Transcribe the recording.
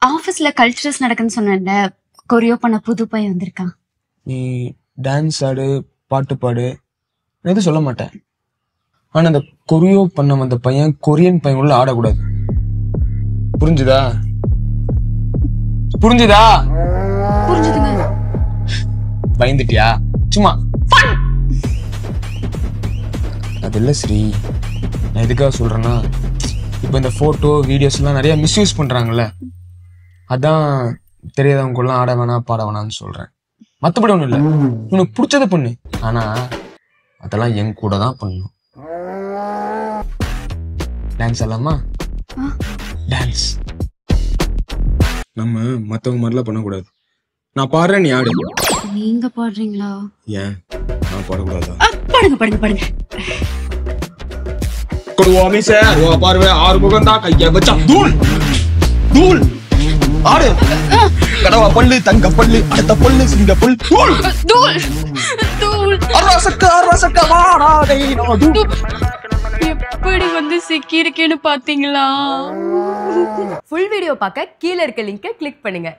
ஆபீஸ்ல கல்ச்சரல்ஸ் நடக்குன்னு சொன்னேன்ல, கொரியோ பண்ண புது பையன் வந்திருக்கான். நீ டான்ஸ் ஆடு, பாட்டு பாடு, நான் எதுவும் சொல்ல மாட்டேன். ஆனா அந்த கொரியோ பண்ண வந்த பையன் கொரியன் பையன் உள்ள ஆடக்கூடாது. புரிஞ்சுதா? புரிஞ்சுதா? புரிஞ்சுதுங்க. பயந்துட்டியா? சும்மா அது இல்ல ஸ்ரீ, நான் எதுக்காக சொல்றேன்னா, இப்ப இந்த போட்டோ வீடியோஸ் எல்லாம் நிறைய மிஸ்யூஸ் பண்றாங்கல்ல, அதான் தெரியாதவங்க ஆட வேணாம் பாட வேணாம்னு சொல்றேன். மத்தபடி ஒண்ணும் இல்ல, உனக்கு பிடிச்சத பண்ணு, ஆனா அதெல்லாம் என் கூட தான் பண்ணணும். டான்ஸ் ஆடலாமா? டான்ஸ் நம்ம மத்தவங்க மாதிரிலாம் பண்ணக்கூடாது. நான் பாடுறேன், நீ ஆடு. நீங்க பாடுறீங்களா? ஏன் நான் பாடக்கூடாதா? பாடுங்க பாடுங்க பாடுங்க. கொடுவா மீச அருவா பார்வை ஆறு முகம் தான் கைய வச்சா தூள் தூள் ஆடு. கடவா பல்லு தங்க பல்லு அடுத்த பல்லு சிங்க பல்லு தூள் தூள் தூள். அரசக்க வாடாதே தூள். எப்படி வந்து சிக்கி இருக்கேன்னு பாத்தீங்களா? ஃபுல் வீடியோ பார்க்க கீழ இருக்க லிங்கை கிளிக் பண்ணுங்க.